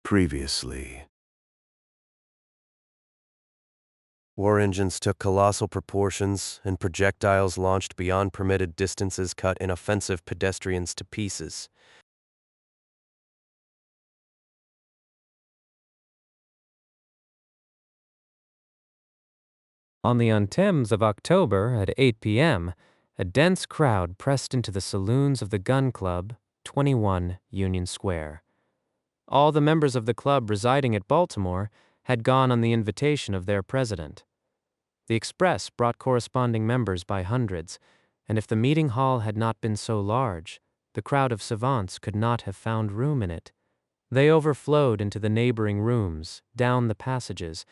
Previously. War engines took colossal proportions, and projectiles launched beyond permitted distances cut inoffensive pedestrians to pieces. On the Thames of October at 8 p.m., a dense crowd pressed into the saloons of the Gun Club, 21 Union Square. All the members of the club residing at Baltimore had gone on the invitation of their president. The Express brought corresponding members by hundreds, and if the meeting hall had not been so large, the crowd of savants could not have found room in it. They overflowed into the neighboring rooms, down the passages,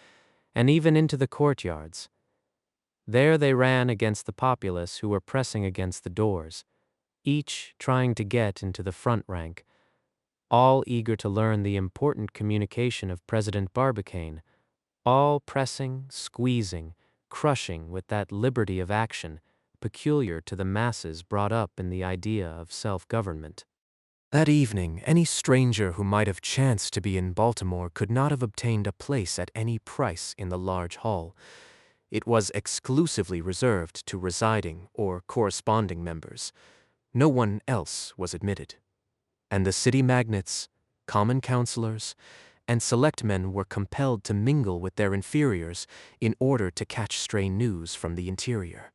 and even into the courtyards. There they ran against the populace who were pressing against the doors, each trying to get into the front rank, all eager to learn the important communication of President Barbicane, all pressing, squeezing, crushing with that liberty of action peculiar to the masses brought up in the idea of self-government. That evening, any stranger who might have chanced to be in Baltimore could not have obtained a place at any price in the large hall. It was exclusively reserved to residing or corresponding members. No one else was admitted. And the city magnates, common councilors, and selectmen were compelled to mingle with their inferiors in order to catch stray news from the interior.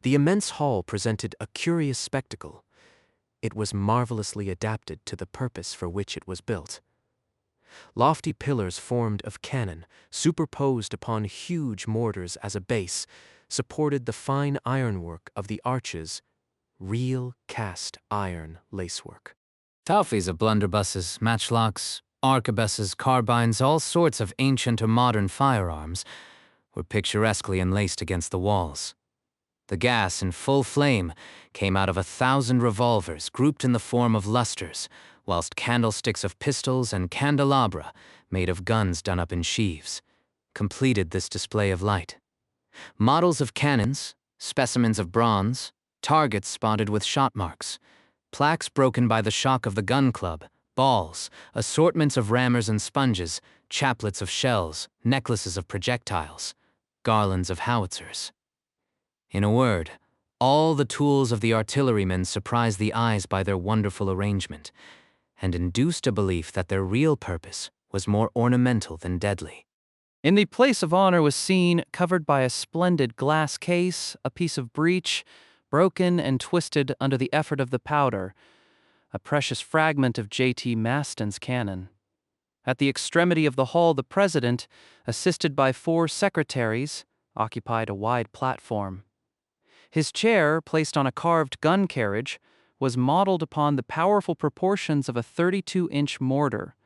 The immense hall presented a curious spectacle. It was marvelously adapted to the purpose for which it was built. Lofty pillars formed of cannon, superposed upon huge mortars as a base, supported the fine ironwork of the arches, real cast iron lacework. Talfies of blunderbusses, matchlocks, arquebuses, carbines, all sorts of ancient or modern firearms were picturesquely enlaced against the walls. The gas, in full flame, came out of 1,000 revolvers grouped in the form of lusters, whilst candlesticks of pistols and candelabra, made of guns done up in sheaves, completed this display of light. Models of cannons, specimens of bronze, targets spotted with shot marks, plaques broken by the shock of the gun club, balls, assortments of rammers and sponges, chaplets of shells, necklaces of projectiles, garlands of howitzers. In a word, all the tools of the artillerymen surprised the eyes by their wonderful arrangement, and induced a belief that their real purpose was more ornamental than deadly. In the place of honor was seen, covered by a splendid glass case, a piece of breech, broken and twisted under the effort of the powder, a precious fragment of J.T. Maston's cannon. At the extremity of the hall, the president, assisted by 4 secretaries, occupied a wide platform. His chair, placed on a carved gun carriage, was modeled upon the powerful proportions of a 32-inch mortar.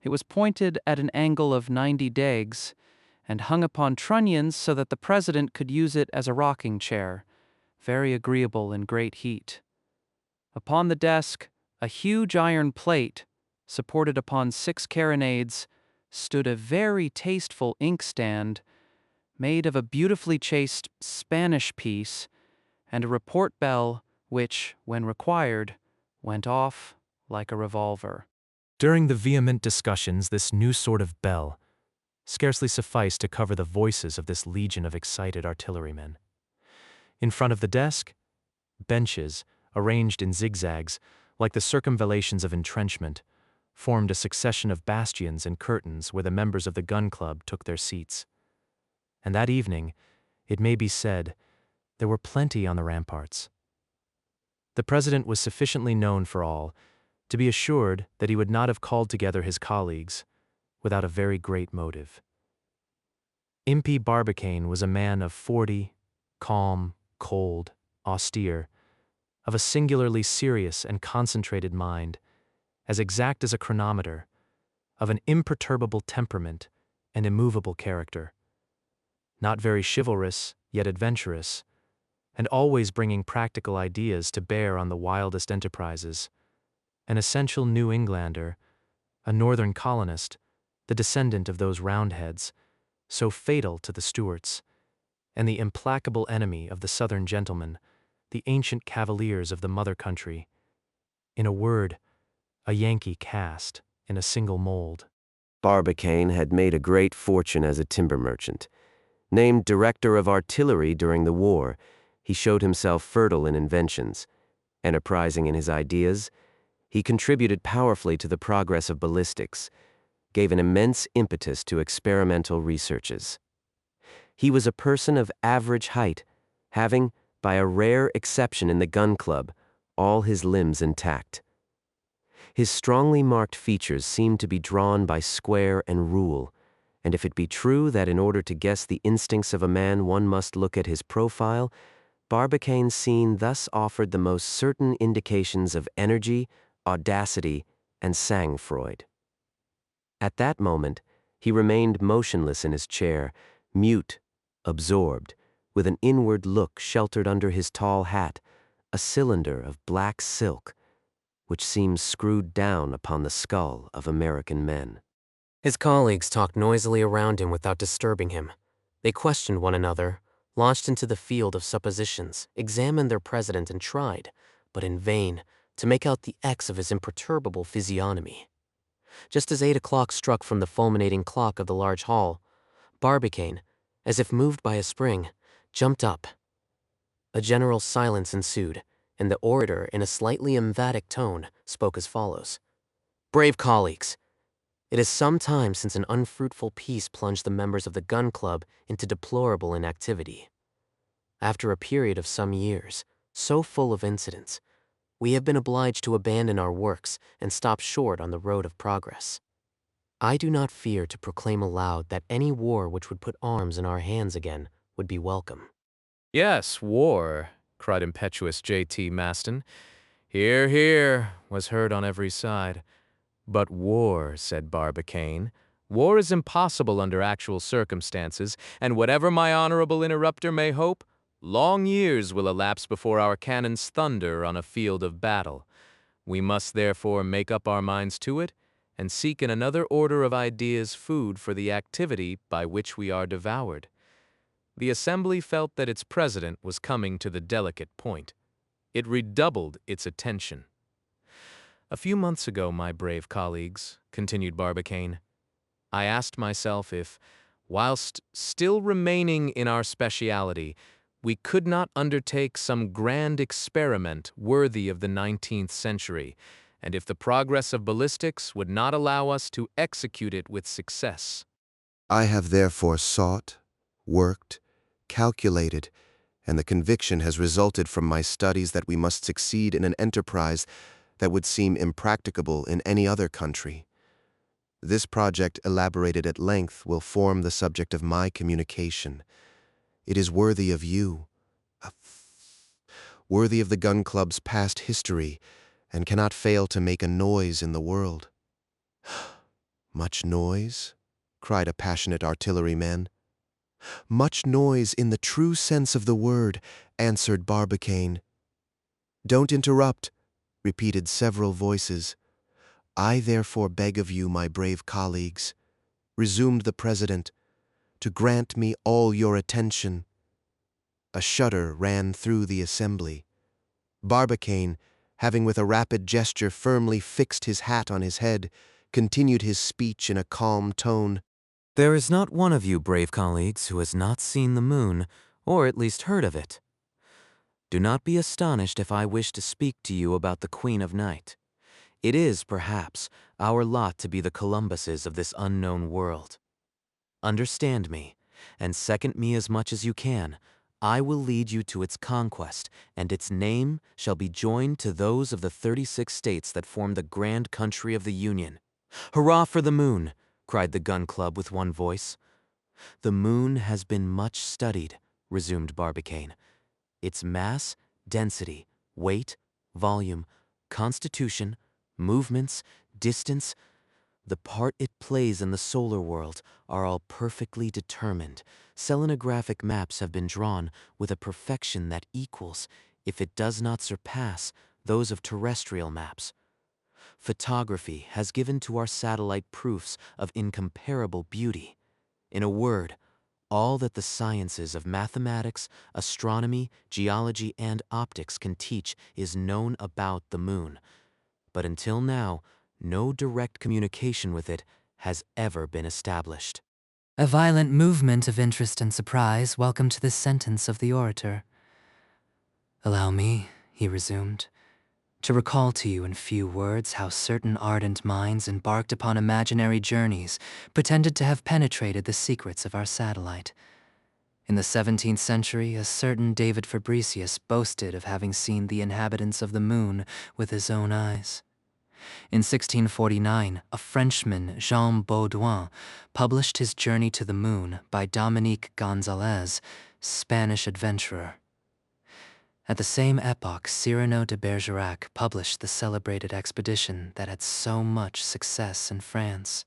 It was pointed at an angle of 90 degrees and hung upon trunnions so that the president could use it as a rocking chair, very agreeable in great heat. Upon the desk, a huge iron plate, supported upon 6 carronades, stood a very tasteful inkstand, made of a beautifully chased Spanish piece, and a report bell which, when required, went off like a revolver. During the vehement discussions, this new sort of bell scarcely sufficed to cover the voices of this legion of excited artillerymen. In front of the desk, benches, arranged in zigzags, like the circumvallations of entrenchment, formed a succession of bastions and curtains where the members of the gun club took their seats. And that evening, it may be said, there were plenty on the ramparts. The president was sufficiently known for all to be assured that he would not have called together his colleagues without a very great motive. Impey Barbicane was a man of 40, calm, cold, austere, of a singularly serious and concentrated mind, as exact as a chronometer, of an imperturbable temperament and immovable character, not very chivalrous, yet adventurous, and always bringing practical ideas to bear on the wildest enterprises, an essential New Englander, a northern colonist, the descendant of those Roundheads, so fatal to the Stuarts, and the implacable enemy of the Southern gentlemen, the ancient cavaliers of the mother country. In a word, a Yankee caste, in a single mold. Barbicane had made a great fortune as a timber merchant. Named director of artillery during the war, he showed himself fertile in inventions. Enterprising in his ideas, he contributed powerfully to the progress of ballistics, gave an immense impetus to experimental researches. He was a person of average height, having, by a rare exception in the gun club, all his limbs intact. His strongly marked features seemed to be drawn by square and rule, and if it be true that in order to guess the instincts of a man one must look at his profile, Barbicane's scene thus offered the most certain indications of energy, audacity, and sang-froid. At that moment, he remained motionless in his chair, mute, absorbed, with an inward look sheltered under his tall hat, a cylinder of black silk, which seems screwed down upon the skull of American men. His colleagues talked noisily around him without disturbing him. They questioned one another, launched into the field of suppositions, examined their president and tried, but in vain, to make out the X of his imperturbable physiognomy. Just as 8 o'clock struck from the fulminating clock of the large hall, Barbicane, as if moved by a spring, jumped up. A general silence ensued, and the orator, in a slightly emphatic tone, spoke as follows. "Brave colleagues, it is some time since an unfruitful peace plunged the members of the gun club into deplorable inactivity. After a period of some years, so full of incidents, we have been obliged to abandon our works and stop short on the road of progress. I do not fear to proclaim aloud that any war which would put arms in our hands again would be welcome." Yes, war, cried impetuous J.T. Maston. Hear, hear, was heard on every side. But war, said Barbicane, war is impossible under actual circumstances, and whatever my honorable interrupter may hope, long years will elapse before our cannons thunder on a field of battle. We must therefore make up our minds to it, and seek in another order of ideas food for the activity by which we are devoured. The Assembly felt that its president was coming to the delicate point. It redoubled its attention. A few months ago, my brave colleagues, continued Barbicane, I asked myself if, whilst still remaining in our speciality, we could not undertake some grand experiment worthy of the 19th century, and if the progress of ballistics would not allow us to execute it with success. I have therefore sought, worked, calculated, and the conviction has resulted from my studies that we must succeed in an enterprise that would seem impracticable in any other country. This project, elaborated at length, will form the subject of my communication. It is worthy of you, worthy of the Gun Club's past history, and cannot fail to make a noise in the world. Much noise? Cried a passionate artilleryman. Much noise in the true sense of the word, answered Barbicane. Don't interrupt, repeated several voices. I therefore beg of you, my brave colleagues, resumed the president, to grant me all your attention. A shudder ran through the assembly. Barbicane, having with a rapid gesture firmly fixed his hat on his head, continued his speech in a calm tone. There is not one of you, brave colleagues, who has not seen the moon, or at least heard of it. Do not be astonished if I wish to speak to you about the Queen of Night. It is, perhaps, our lot to be the Columbuses of this unknown world. Understand me, and second me as much as you can. I will lead you to its conquest, and its name shall be joined to those of the 36 states that form the grand country of the Union. Hurrah for the moon! Cried the Gun Club with one voice. The moon has been much studied, resumed Barbicane. Its mass, density, weight, volume, constitution, movements, distance, the part it plays in the solar world are all perfectly determined. Selenographic maps have been drawn with a perfection that equals, if it does not surpass, those of terrestrial maps. Photography has given to our satellite proofs of incomparable beauty. In a word, all that the sciences of mathematics, astronomy, geology, and optics can teach is known about the moon. But until now, no direct communication with it has ever been established. A violent movement of interest and surprise welcomed this sentence of the orator. "Allow me," he resumed, "to recall to you in few words how certain ardent minds embarked upon imaginary journeys pretended to have penetrated the secrets of our satellite. In the 17th century, a certain David Fabricius boasted of having seen the inhabitants of the moon with his own eyes. In 1649, a Frenchman, Jean Baudouin, published his Journey to the Moon by Dominique Gonzalez, Spanish adventurer. At the same epoch, Cyrano de Bergerac published the celebrated expedition that had so much success in France.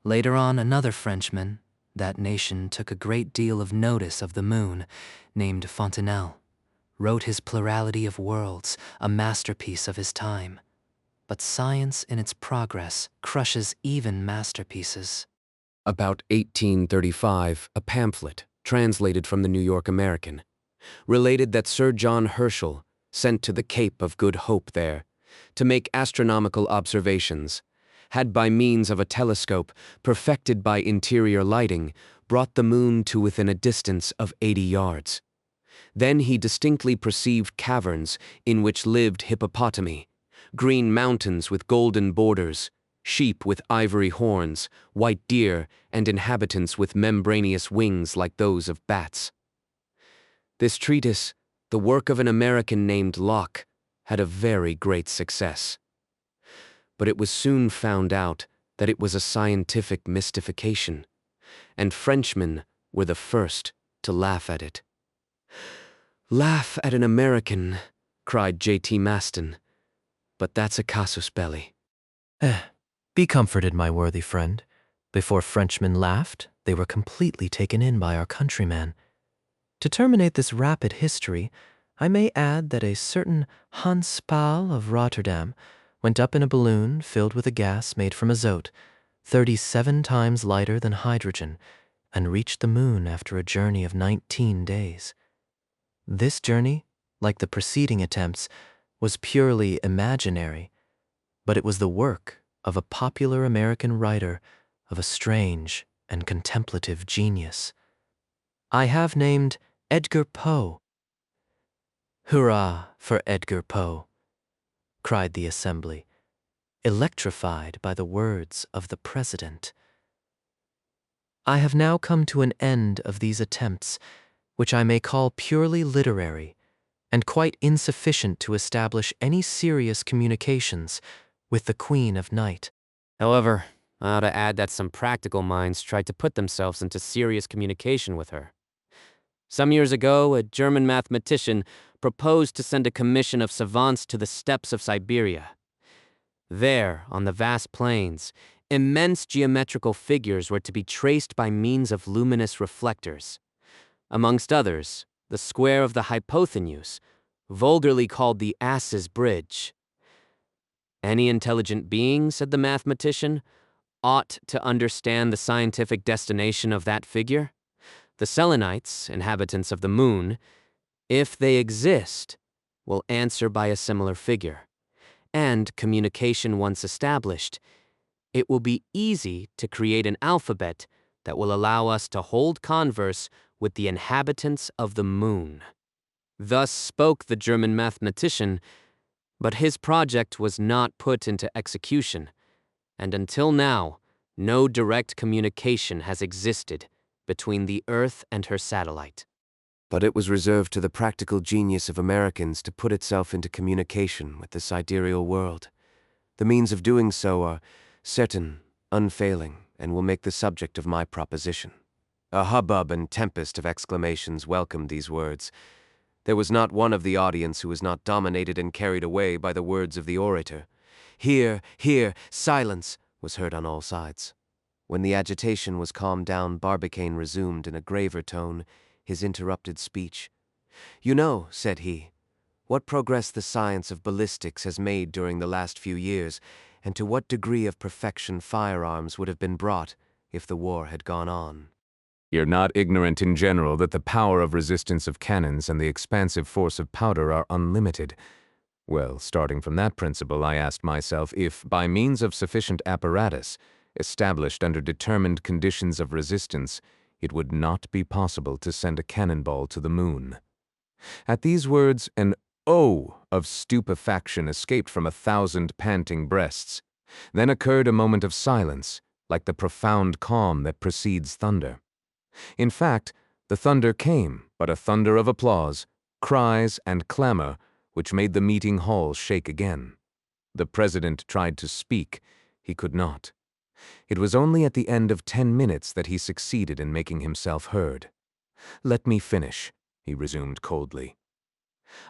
Later on, another Frenchman, that nation took a great deal of notice of the moon, named Fontenelle, wrote his Plurality of Worlds, a masterpiece of his time. But science in its progress crushes even masterpieces. About 1835, a pamphlet, translated from the New York American, related that Sir John Herschel, sent to the Cape of Good Hope there, to make astronomical observations, had by means of a telescope, perfected by interior lighting, brought the moon to within a distance of 80 yards. Then he distinctly perceived caverns in which lived hippopotami, green mountains with golden borders, sheep with ivory horns, white deer, and inhabitants with membranous wings like those of bats. This treatise, the work of an American named Locke, had a very great success. But it was soon found out that it was a scientific mystification, and Frenchmen were the first to laugh at it. "Laugh at an American," cried J.T. Maston. "But that's a casus belli." Be comforted, my worthy friend. Before Frenchmen laughed, they were completely taken in by our countryman. To terminate this rapid history, I may add that a certain Hans Paul of Rotterdam went up in a balloon filled with a gas made from azote, 37 times lighter than hydrogen, and reached the moon after a journey of 19 days. This journey, like the preceding attempts, was purely imaginary, but it was the work of a popular American writer of a strange and contemplative genius. I have named Edgar Poe. "Hurrah for Edgar Poe!" cried the assembly, electrified by the words of the president. I have now come to an end of these attempts, which I may call purely literary, and quite insufficient to establish any serious communications with the Queen of Night. However, I ought to add that some practical minds tried to put themselves into serious communication with her. Some years ago, a German mathematician proposed to send a commission of savants to the steppes of Siberia. There, on the vast plains, immense geometrical figures were to be traced by means of luminous reflectors. Amongst others, the square of the hypotenuse, vulgarly called the Ass's Bridge. Any intelligent being, said the mathematician, ought to understand the scientific destination of that figure. The Selenites, inhabitants of the moon, if they exist, will answer by a similar figure. And, communication once established, it will be easy to create an alphabet that will allow us to hold converse with the inhabitants of the moon. Thus spoke the German mathematician, but his project was not put into execution, and until now, no direct communication has existed between the Earth and her satellite. But it was reserved to the practical genius of Americans to put itself into communication with the sidereal world. The means of doing so are certain, unfailing, and will make the subject of my proposition. A hubbub and tempest of exclamations welcomed these words. There was not one of the audience who was not dominated and carried away by the words of the orator. "Hear, hear, silence," was heard on all sides. When the agitation was calmed down, Barbicane resumed in a graver tone his interrupted speech. "You know," said he, "what progress the science of ballistics has made during the last few years, and to what degree of perfection firearms would have been brought if the war had gone on." You're not ignorant in general that the power of resistance of cannons and the expansive force of powder are unlimited. Well, starting from that principle, I asked myself if, by means of sufficient apparatus, established under determined conditions of resistance, it would not be possible to send a cannonball to the moon. At these words, an "oh" of stupefaction escaped from 1,000 panting breasts. Then occurred a moment of silence, like the profound calm that precedes thunder. In fact, the thunder came, but a thunder of applause, cries, and clamor, which made the meeting hall shake again. The president tried to speak. He could not. It was only at the end of 10 minutes that he succeeded in making himself heard. "Let me finish," he resumed coldly.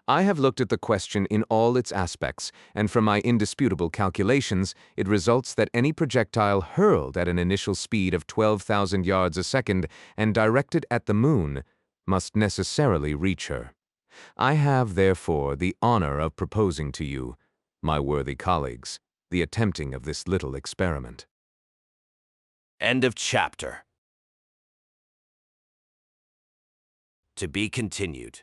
"I have looked at the question in all its aspects, and from my indisputable calculations, it results that any projectile hurled at an initial speed of 12,000 yards a second and directed at the moon must necessarily reach her. I have, therefore, the honor of proposing to you, my worthy colleagues, the attempting of this little experiment." End of chapter. To be continued.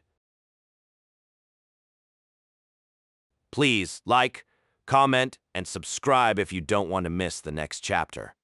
Please like, comment, and subscribe if you don't want to miss the next chapter.